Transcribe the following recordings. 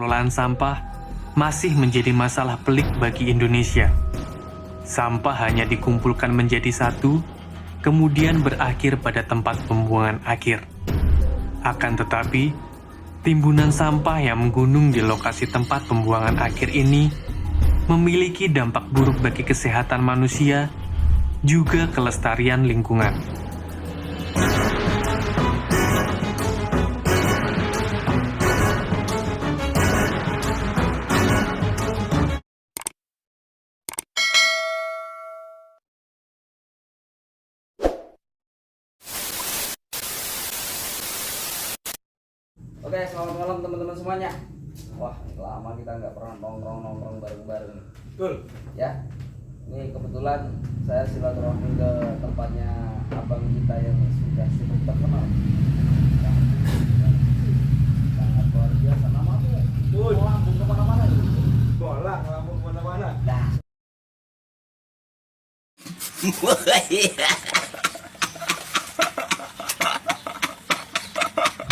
Pengelolaan sampah masih menjadi masalah pelik bagi Indonesia. Sampah hanya dikumpulkan menjadi satu, kemudian berakhir pada tempat pembuangan akhir. Akan tetapi, timbunan sampah yang menggunung di lokasi tempat pembuangan akhir ini memiliki dampak buruk bagi kesehatan manusia, juga kelestarian lingkungan. Oke, selamat malam teman-teman semuanya. Wah, lama kita nggak pernah nongkrong bareng-bareng. Betul. Ya, ini kebetulan saya silaturahmi ke tempatnya abang kita yang sudah cukup terkenal. Sangat luar biasa namanya. Betul. Lambung kemana-mana gitu. Bola ngelamun kemana-mana. Dah.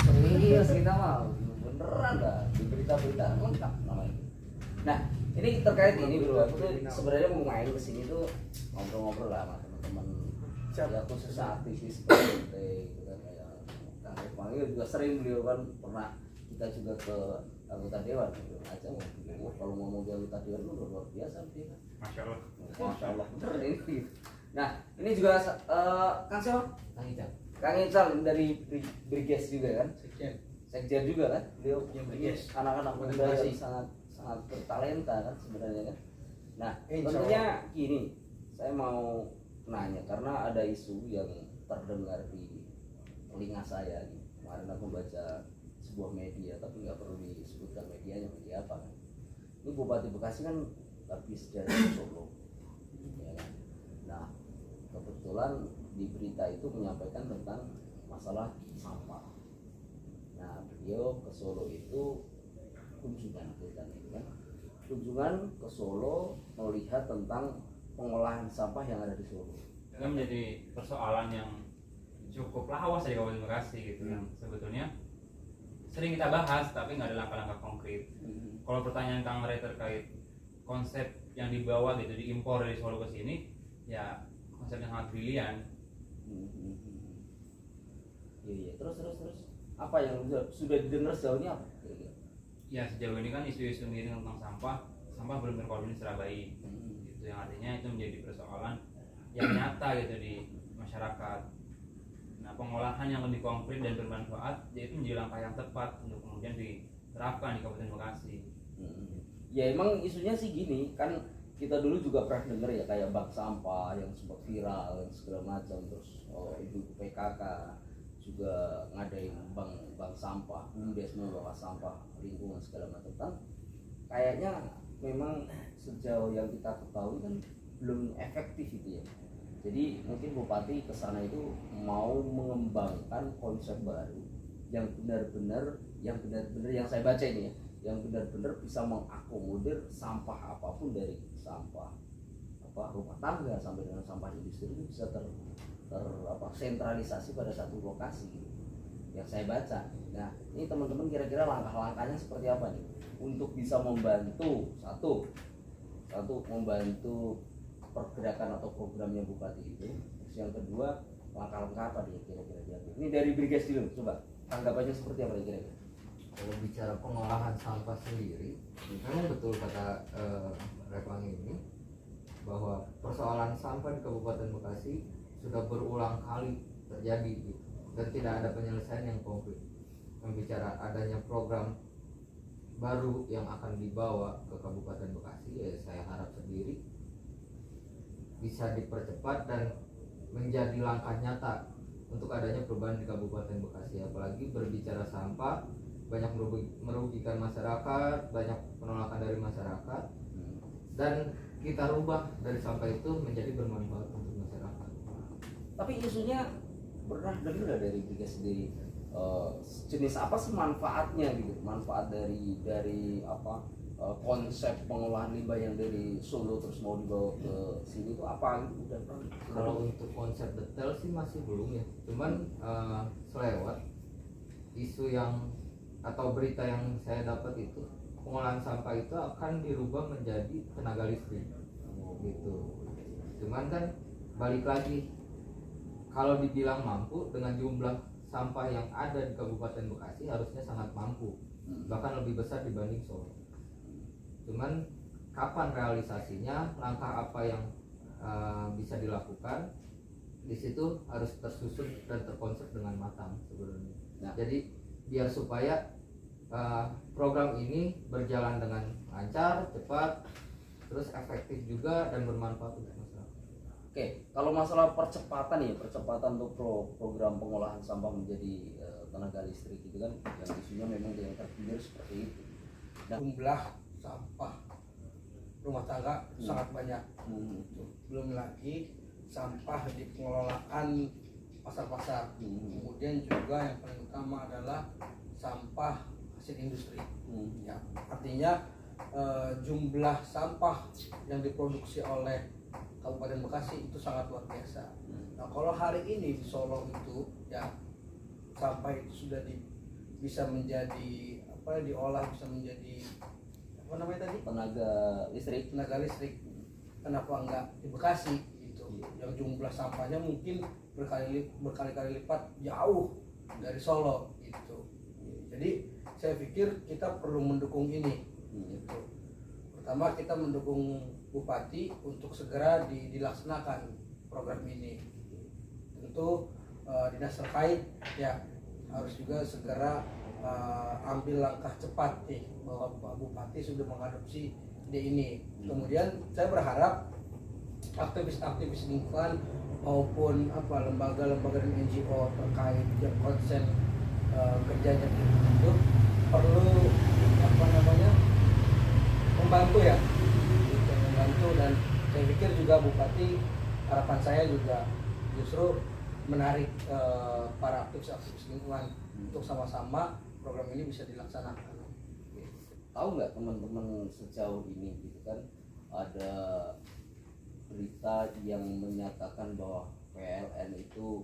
Serius kita mah beneran dah di berita-berita lengkap namanya. Nah, ini terkait ini bro, aku tuh sebenarnya mau main ke sini tuh ngobrol-ngobrol lah sama teman-teman. Ya khususnya aktivis PDT gitu kan, kayak Kang Irfan juga sering, beliau kan pernah kita juga ke anggota dewan gitu aja mau kalau ngomong di anggota dewan itu luar biasa dia kan. Masya Allah bener ini. Nah, ini juga Kang siapa? Kang Ical dari Briges juga kan? Sekjen juga kan? Beliau anak-anak muda yang sangat bertalenta kan sebenarnya kan. Nah, tentunya gini, saya mau nanya karena ada isu yang terdengar di telinga saya. Kemarin aku baca sebuah media, tapi nggak perlu disebutkan medianya media apa kan. Ini Bupati Bekasi kan habis dari Solo, ya kan? Nah, kebetulan di berita itu menyampaikan tentang masalah sampah. Nah, beliau ke Solo itu kunjungan ke Solo melihat tentang pengolahan sampah yang ada di Solo. Itu menjadi persoalan yang cukup lawas dari Kabupaten Bekasi gitu, yang sebetulnya sering kita bahas tapi nggak ada langkah-langkah konkret. Kalau pertanyaan Kang Ray terkait konsep yang dibawa gitu, diimpor dari Solo ke sini, ya konsep yang sangat brilian. Iya. Terus apa yang sudah didengar sejauh ini apa? Ya sejauh ini kan isu-isu miring tentang sampah belum terkoordinir secara baik. Gitu, yang artinya itu menjadi persoalan yang nyata gitu di masyarakat. Nah, pengolahan yang lebih konkret dan bermanfaat, yaitu menjadi langkah yang tepat untuk kemudian diterapkan di Kabupaten Bekasi. Ya emang isunya sih gini kan, kita dulu juga pernah dengar ya kayak bank sampah yang sempat viral dan segala macam, terus ibu PKK juga ngadain bank sampah, BUMDes mengelola sampah lingkungan segala macam kan. Kayaknya memang sejauh yang kita ketahui kan belum efektif itu ya. Jadi mungkin Bupati kesana itu mau mengembangkan konsep baru yang benar-benar yang saya baca ini ya, yang benar-benar bisa mengakomodir sampah apapun, dari sampah rumah tangga sampai dengan sampah industri itu bisa sentralisasi pada satu lokasi gitu, yang saya baca. Nah, ini teman-teman kira-kira langkah-langkahnya seperti apa nih untuk bisa membantu satu membantu pergerakan atau programnya Bupati itu. Terus yang kedua, langkah-langkah apa nih kira-kira diambil? Ini dari Briges dulu, coba tanggapannya seperti apa kira-kira? Kalau bicara pengolahan sampah sendiri, memang betul kata Reklang ini bahwa persoalan sampah di Kabupaten Bekasi sudah berulang kali terjadi gitu, dan tidak ada penyelesaian yang konkret. Membicara adanya program baru yang akan dibawa ke Kabupaten Bekasi, ya saya harap sendiri bisa dipercepat dan menjadi langkah nyata untuk adanya perubahan di Kabupaten Bekasi. Apalagi berbicara sampah banyak merugikan masyarakat, banyak penolakan dari masyarakat, dan kita rubah dari sampah itu menjadi bermanfaat untuk masyarakat. Tapi isunya pernah dengar nggak dari Briges sendiri, jenis apa sih manfaatnya gitu, manfaat dari konsep pengolahan limbah yang dari Solo terus mau dibawa ke sini itu apa gitu? Udah pernah? Kalau untuk konsep detail sih masih belum ya, cuman selewat isu yang atau berita yang saya dapat itu pengolahan sampah itu akan dirubah menjadi tenaga listrik gitu. Cuman kan balik lagi, kalau dibilang mampu dengan jumlah sampah yang ada di Kabupaten Bekasi harusnya sangat mampu, bahkan lebih besar dibanding Solo. Cuman kapan realisasinya, langkah apa yang bisa dilakukan, di situ harus tersusun dan terkonsep dengan matang sebenarnya. Nah. Jadi biar supaya program ini berjalan dengan lancar, cepat, terus efektif juga dan bermanfaat untuk masyarakat. Oke, kalau masalah percepatan ya, percepatan untuk program pengolahan sampah menjadi tenaga listrik itu kan yang isunya memang yang terpilih seperti itu. Nah, Jumlah sampah rumah tangga sangat banyak. Belum lagi sampah di pengelolaan pasar-pasar. Kemudian juga yang paling utama adalah sampah hasil industri. Ya, artinya jumlah sampah yang diproduksi oleh Kabupaten Bekasi itu sangat luar biasa. Nah, kalau hari ini di Solo itu ya sampah itu sudah bisa menjadi diolah, bisa menjadi apa namanya tadi, tenaga listrik. Kenapa enggak di Bekasi gitu, yang jumlah sampahnya mungkin berkali-kali lipat jauh dari Solo gitu. Jadi saya pikir kita perlu mendukung ini gitu. Pertama, kita mendukung Bupati untuk segera dilaksanakan program ini. Tentu dinas terkait ya harus juga segera ambil langkah cepat nih, bahwa Pak Bupati sudah mengadopsi ide ini. Kemudian saya berharap aktivis-aktivis lingkungan maupun lembaga-lembaga dan NGO terkait yang konsen kerjanya itu perlu membantu ya, membantu. Dan saya pikir juga Bupati, harapan saya juga justru menarik para aktivis-aktivis lingkungan untuk sama-sama program ini bisa dilaksanakan. tahu nggak teman-teman sejauh ini gitu kan, ada berita yang menyatakan bahwa PLN itu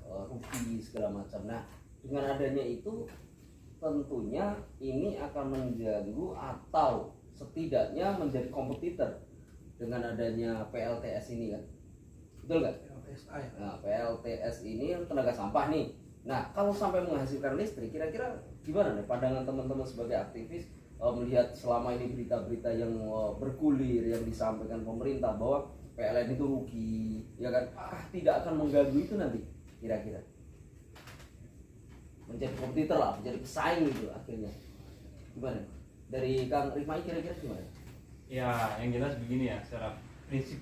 rugi segala macam. Nah, dengan adanya itu tentunya ini akan mengganggu atau setidaknya menjadi kompetitor dengan adanya PLTS ini kan, betul nggak? PLTSA ya. Nah, PLTS ini tenaga sampah nih. Nah, kalau sampai menghasilkan listrik, kira-kira gimana nih pandangan teman-teman sebagai aktivis melihat selama ini berita-berita yang bergulir yang disampaikan pemerintah bahwa PLN itu rugi, ya kan? Apakah tidak akan mengganggu itu nanti kira-kira? Menjadi kompetitor lah, menjadi pesaing gitu akhirnya. Gimana? Dari Kang Rifai kira-kira gimana? Ya, yang jelas begini ya, secara prinsip,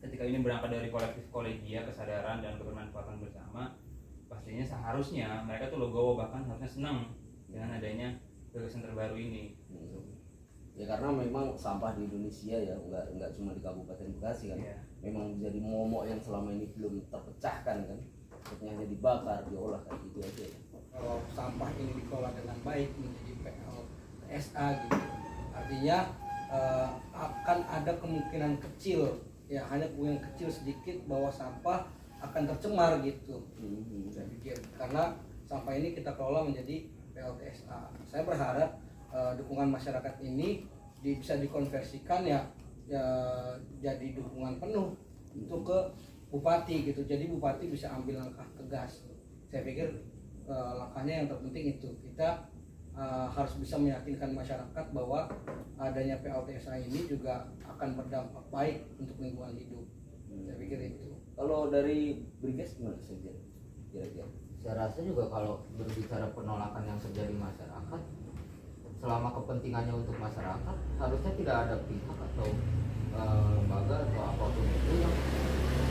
ketika ini berangkat dari kolektif kolegia, kesadaran dan kebermanfaatan bersama, pastinya seharusnya mereka tuh legowo, bahkan harusnya senang dengan adanya gagasan terbaru ini. Ya karena memang sampah di Indonesia ya nggak cuma di Kabupaten Bekasi kan, memang menjadi momok yang selama ini belum terpecahkan kan, hanya dibakar, diolah kayak gitu aja ya. Kalau sampah ini dikelola dengan baik menjadi PLTSA gitu, artinya akan ada kemungkinan kecil ya, hanya kemungkinan kecil sedikit bahwa sampah akan tercemar gitu. Saya pikir karena sampah ini kita kelola menjadi PLTSA. Saya berharap dukungan masyarakat ini bisa dikonversikan ya jadi dukungan penuh untuk ke Bupati gitu. Jadi Bupati bisa ambil langkah tegas. Saya pikir langkahnya yang terpenting itu, kita harus bisa meyakinkan masyarakat bahwa adanya PLTSA ini juga akan berdampak baik untuk lingkungan hidup. Saya pikir itu. Kalau dari Briges gimana saja kira-kira? Saya rasa juga kalau berbicara penolakan yang terjadi masyarakat, selama kepentingannya untuk masyarakat, harusnya tidak ada pihak atau lembaga atau apapun itu yang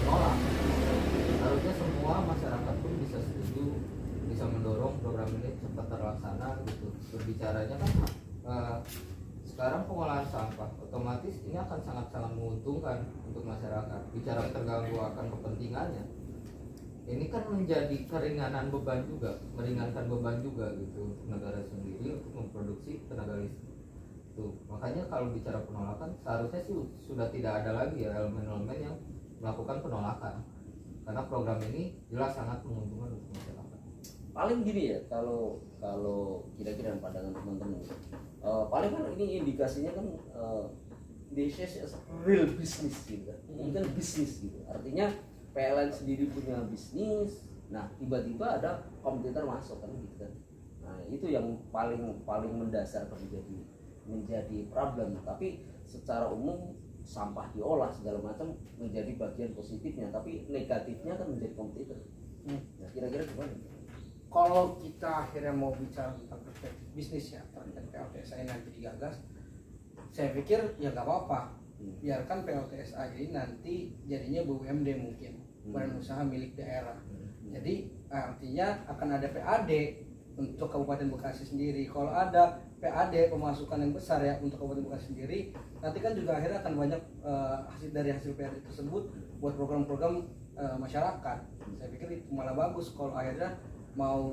menolak. Harusnya semua masyarakat pun bisa setuju, bisa mendorong program ini cepat terlaksana gitu. Berbicaranya kan sekarang pengolahan sampah otomatis ini akan sangat-sangat menguntungkan untuk masyarakat. Bicara terganggu akan kepentingannya, ini kan menjadi keringanan beban juga, meringankan beban juga gitu untuk negara sendiri untuk memproduksi tenaga listrik. Tuh, makanya kalau bicara penolakan seharusnya sih sudah tidak ada lagi ya elemen-elemen yang melakukan penolakan, karena program ini jelas sangat menguntungkan untuk masyarakat. paling gini ya, kalau kira-kira pandangan teman-teman, paling kan ini indikasinya kan Indonesia real business gitu kan, ini kan bisnis gitu, artinya PLN sendiri punya bisnis, nah tiba-tiba ada kompetitor masuk kan gitu kan, nah itu yang paling mendasar menjadi problem. Tapi secara umum sampah diolah segala macam menjadi bagian positifnya, tapi negatifnya kan menjadi kompetitor. Nah kira-kira gimana? Kalau kita akhirnya mau bicara tentang perspektif bisnis ya terkait PLTSA nanti digagas, saya pikir ya nggak apa-apa, biarkan PLTSA ini nanti jadinya BUMD mungkin, badan usaha milik daerah. Jadi artinya akan ada PAD untuk Kabupaten Bekasi sendiri. Kalau ada PAD pemasukan yang besar ya untuk Kabupaten Bekasi sendiri, nanti kan juga akhirnya akan banyak hasil PAD tersebut buat program-program masyarakat. Saya pikir itu malah bagus kalau akhirnya mau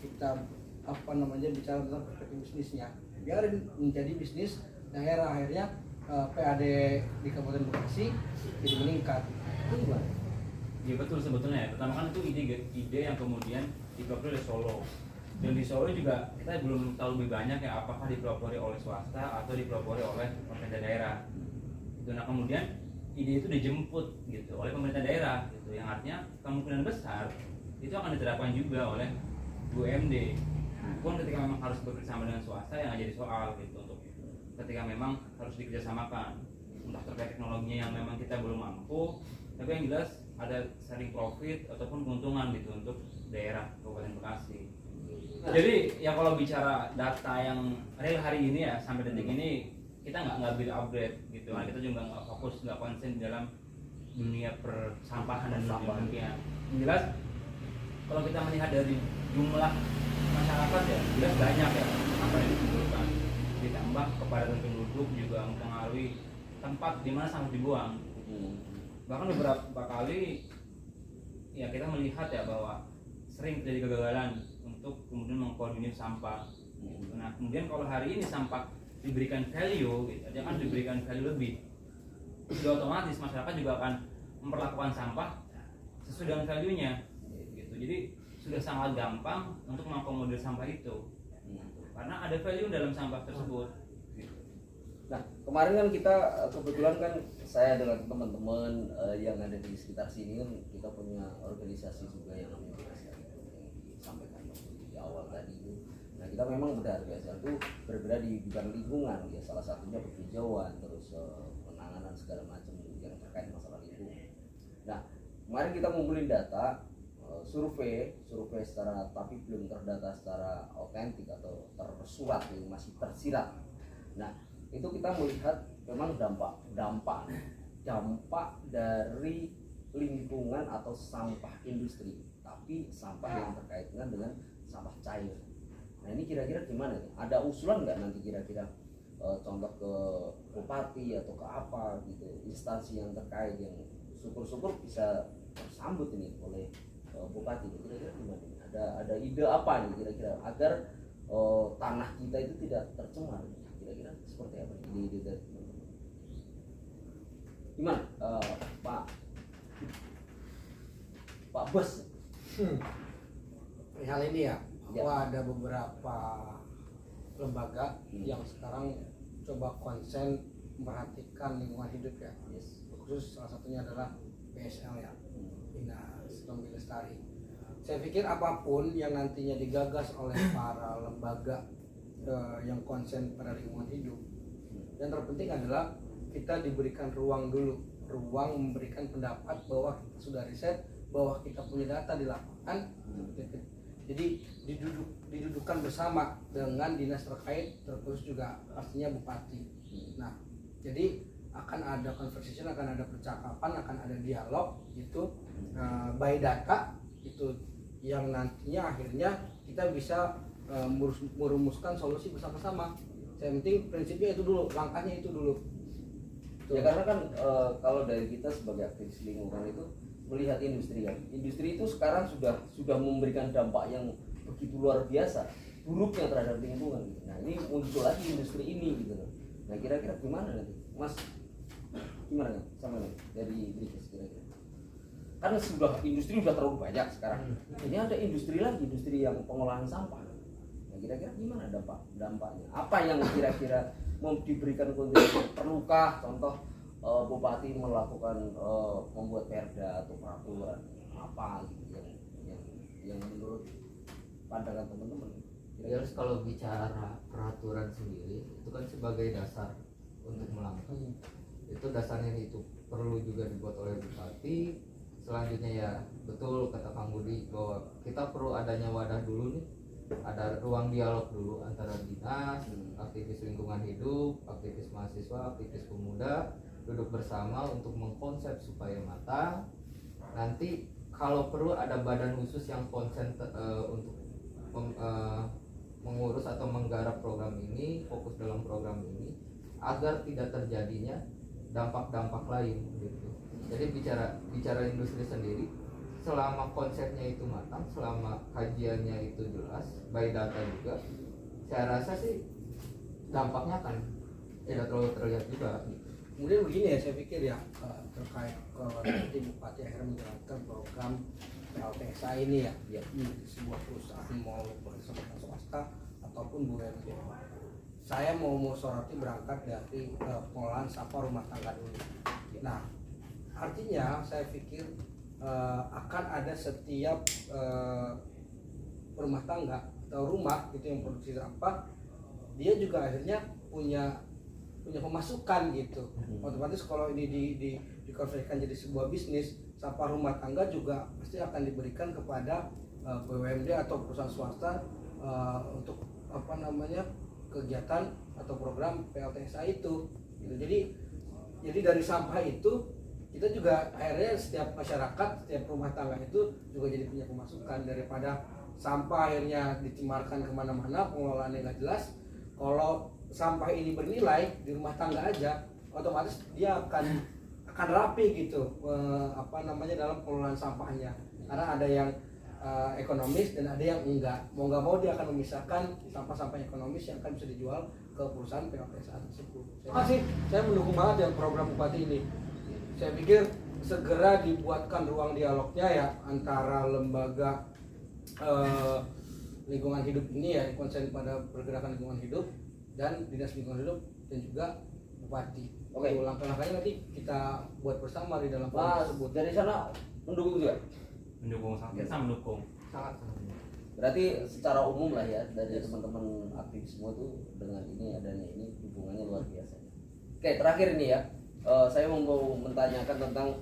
kita bicara tentang perspektif bisnisnya, biarin menjadi bisnis daerah, akhirnya PAD di Kabupaten Bekasi jadi meningkat. Itu gimana? Iya betul sebetulnya ya. Pertama kan itu ide yang kemudian dipelopori oleh Solo. Dan di Solo juga kita belum tahu lebih banyak ya apakah dipelopori oleh swasta atau dipelopori oleh pemerintah daerah. Itu nah kemudian ide itu dijemput gitu oleh pemerintah daerah gitu, yang artinya kemungkinan besar itu akan diterapkan juga oleh BUMD. Pun ketika memang harus bekerjasama dengan swasta yang jadi soal gitu, untuk ketika memang harus dikerjasamakan entah terkait teknologinya yang memang kita belum mampu, tapi yang jelas ada sharing profit ataupun keuntungan gitu untuk daerah Kabupaten Bekasi. Jadi ya kalau bicara data yang real hari ini ya sampai detik ini kita nggak bisa upgrade gitu, nah, kita juga nggak fokus, nggak konsen dalam dunia persampahan dan dunia. Jelas kalau kita melihat dari jumlah masyarakat ya jelas banyak ya apa yang dikumpulkan, ditambah kepadatan penduduk juga mempengaruhi tempat di mana sampah dibuang. Bahkan beberapa kali ya kita melihat ya bahwa sering terjadi kegagalan untuk kemudian mengkoordinir sampah. Nah kemudian kalau hari ini sampah diberikan value, gitu, jangan diberikan value lebih, sudah otomatis masyarakat juga akan memperlakukan sampah sesuai dengan value-nya. Gitu. Jadi sudah sangat gampang untuk mengakomodir sampah itu, karena ada value dalam sampah tersebut. Nah kemarin kan kita kebetulan kan saya dengan teman-teman yang ada di sekitar sini kan kita punya organisasi juga yang namanya yang disampaikan di awal tadi itu. Nah kita memang benar biasa itu bergerak di bidang lingkungan ya, salah satunya penghijauan, terus penanganan segala macam yang terkait masalah lingkungan. Nah kemarin kita ngumpulin data survei secara, tapi belum terdata secara otentik atau tersurat yang masih tersirat. Nah itu kita melihat memang dampak dari lingkungan atau sampah industri, tapi sampah yang terkait dengan sampah cair. Nah ini kira-kira gimana nih? Ada usulan nggak nanti kira-kira contoh ke bupati atau ke apa gitu, instansi yang terkait yang syukur-syukur bisa tersambut ini oleh bupati, kira-kira gimana nih? Ada ide apa nih kira-kira agar tanah kita itu tidak tercemar? Kira-kira seperti apa nih ide dari teman-teman? Gimana Pak Bos? Hal ini ya, bahwa ada beberapa lembaga yang sekarang coba konsen memperhatikan lingkungan hidup ya. Khusus salah satunya adalah BSL ya, Dinas Lestari Lestari. Saya pikir apapun yang nantinya digagas oleh para lembaga yang konsen pada lingkungan hidup, yang terpenting adalah kita diberikan ruang dulu, ruang memberikan pendapat bahwa kita sudah riset, bahwa kita punya data di lapangan. Jadi didudukkan bersama dengan dinas terkait, terus juga pastinya bupati. Nah, jadi akan ada conversation, akan ada percakapan, akan ada dialog gitu by data itu, yang nantinya akhirnya kita bisa merumuskan solusi bersama-sama. Yang penting prinsipnya itu dulu, langkahnya itu dulu. Ya karena kan kalau dari kita sebagai aktivis lingkungan itu melihat industri ya, industri itu sekarang sudah memberikan dampak yang begitu luar biasa buruknya terhadap lingkungan gitu. Nah ini muncul lagi industri ini gitu. Nah kira-kira gimana nanti Mas, gimana kan sama nih dari Brigis kira-kira? kan sudah industri sudah terlalu banyak sekarang. Ini ada industri lagi, industri yang pengolahan sampah. Nah, kira-kira gimana dampaknya? Apa yang kira-kira mau diberikan kontribusi? Perlukah contoh bupati melakukan membuat perda atau peraturan apa gitu yang menurut pandangan teman-teman? Ya, kalau bicara peraturan sendiri itu kan sebagai dasar untuk melangkah. Itu dasarnya itu perlu juga dibuat oleh bupati. Selanjutnya ya betul kata Kang Budi bahwa kita perlu adanya wadah dulu nih, ada ruang dialog dulu antara dinas, aktivis lingkungan hidup, aktivis mahasiswa, aktivis pemuda, duduk bersama untuk mengkonsep supaya matang. Nanti kalau perlu ada badan khusus yang konsen untuk mengurus atau menggarap program ini, fokus dalam program ini agar tidak terjadinya dampak-dampak lain gitu. Jadi bicara industri sendiri, selama konsepnya itu matang, selama kajiannya itu jelas, by data juga, saya rasa sih dampaknya akan tidak terlalu terlihat juga. Kemudian begini ya, saya pikir ya terkait kalau nanti bupati akhirnya menjalankan program LTSA ini ya, menjadi sebuah perusahaan mau bersama swasta ataupun BUMD. Saya mau soroti berangkat dari pengolahan sampah rumah tangga dulu. Nah, artinya saya pikir akan ada setiap rumah tangga atau rumah gitu yang produksi sampah, dia juga akhirnya punya pemasukan gitu. Otomatis kalau ini dikonversikan jadi sebuah bisnis, sampah rumah tangga juga pasti akan diberikan kepada BUMD atau perusahaan swasta untuk kegiatan atau program PLTSA itu gitu. Jadi dari sampah itu kita juga akhirnya setiap masyarakat, setiap rumah tangga itu juga jadi punya pemasukan, daripada sampah akhirnya dicimarkan kemana-mana, pengelolaannya nggak jelas. Kalau sampah ini bernilai di rumah tangga aja, otomatis dia akan rapi gitu dalam pengelolaan sampahnya, karena ada yang ekonomis dan ada yang enggak. Mau nggak mau dia akan memisahkan sampah-sampah ekonomis yang akan bisa dijual ke perusahaan PLTSA tersebut. Saya mendukung banget yang program bupati ini. Saya pikir segera dibuatkan ruang dialognya ya antara lembaga lingkungan hidup ini ya, konsen pada pergerakan lingkungan hidup dan dinas lingkungan hidup dan juga bupati. Oke. Langkah-langkahnya nanti kita buat bersama di dalam program tersebut. Dari sana mendukung juga. Mendukung, sangat mendukung. Sangat. Berarti secara umum lah ya, dari teman-teman aktif semua tuh dengan ini adanya ini hubungannya luar biasa. Oke, terakhir ini ya, saya mau menanyakan tentang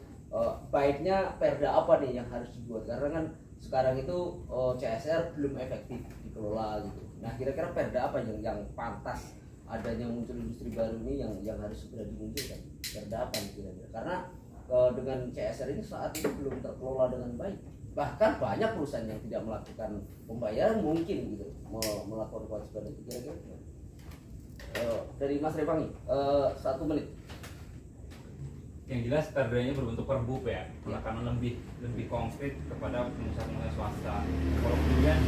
baiknya perda apa nih yang harus dibuat, karena kan sekarang itu CSR belum efektif dikelola gitu. Nah, kira-kira perda apa yang pantas adanya muncul industri baru ini yang harus segera dimunculkan? Perda apa nih kira-kira? Karena dengan CSR ini saat ini belum terkelola dengan baik. Bahkan banyak perusahaan yang tidak melakukan pembayaran mungkin gitu, melakukan kewajiban itu. Kira-kira dari Mas Revangi, 1 menit. Yang jelas perdanya berbentuk perbup ya, karena lebih konkret kepada pengusaha swasta. Kalau kemudian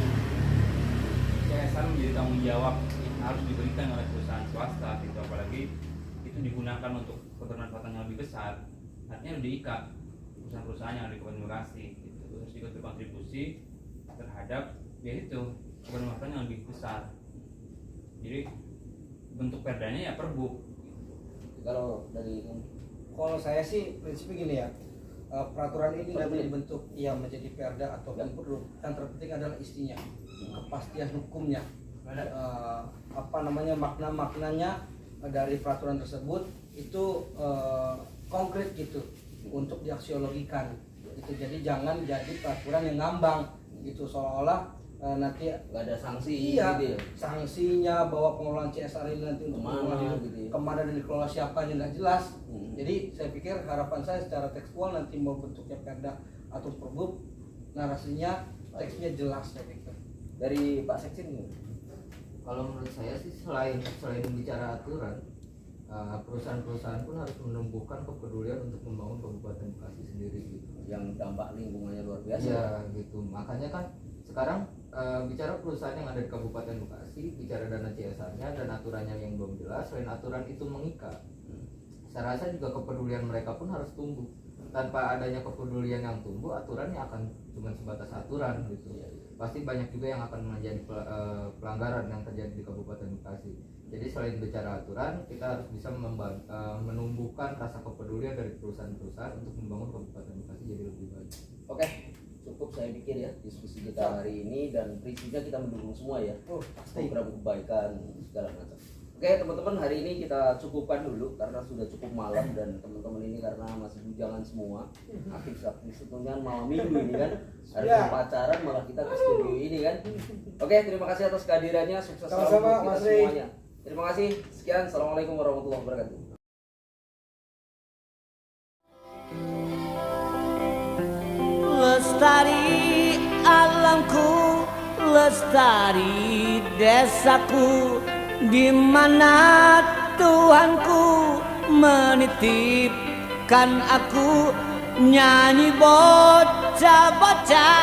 CSR menjadi tanggung jawab harus diberikan oleh perusahaan swasta gitu, apalagi itu digunakan untuk kebermanfaatan yang lebih besar, artinya udah diikat perusahaan-perusahaan yang ada di Kabupaten Bekasi gitu, terus ikut berkontribusi terhadap ya itu kebermanfaatan yang lebih besar. Jadi bentuk perdanya ya perbup. Kalau saya sih prinsipnya gini ya, peraturan ini nanti dibentuk ya menjadi perda atau perlu. Yang terpenting adalah isinya, kepastian hukumnya, makna-maknanya dari peraturan tersebut itu konkret gitu untuk diaksiologikan. Itu jadi jangan jadi peraturan yang ngambang gitu, seolah-olah nanti nggak ada sanksi iya, gitu ya? sanksinya bahwa pengelolaan CSR ini nanti untuk kemana dan dikelola siapa yang nggak jelas. Jadi saya pikir harapan saya secara tekstual nanti mau bentuknya perda atau perbup, narasinya teksnya jelas saya pikir. Dari Pak Seksin nih. Kalau menurut saya sih selain bicara aturan, perusahaan-perusahaan pun harus menumbuhkan kepedulian untuk membangun Kabupaten Bekasi sendiri gitu. Yang dampak lingkungannya luar biasa. Iya gitu. Makanya kan sekarang bicara perusahaan yang ada di Kabupaten Bekasi, bicara dana CSR-nya dan aturannya yang belum jelas. Selain aturan itu mengikat, saya rasa juga kepedulian mereka pun harus tumbuh. tanpa adanya kepedulian yang tumbuh, aturannya akan cuma sebatas aturan gitu. Pasti banyak juga yang akan menjadi pelanggaran yang terjadi di Kabupaten Bekasi. Jadi selain bicara aturan, kita harus bisa menumbuhkan rasa kepedulian dari perusahaan-perusahaan untuk membangun Kabupaten Bekasi jadi lebih baik. Oke, cukup saya pikir ya diskusi kita hari ini, dan prinsipnya kita mendukung semua ya. Program kebaikan segala macam. Oke teman-teman, hari ini kita cukupkan dulu karena sudah cukup malam, dan teman-teman ini karena masih bujangan semua, aktif-aktif tentunya malam minggu ini kan, ada pacaran malah kita ke studio ini kan. Oke, terima kasih atas kehadirannya, sukses selalu buat kita semuanya. Terima kasih, sekian, assalamualaikum warahmatullahi wabarakatuh. Lestari alamku, lestari desaku, di mana Tuhanku menitipkan aku, nyanyi bocah-bocah.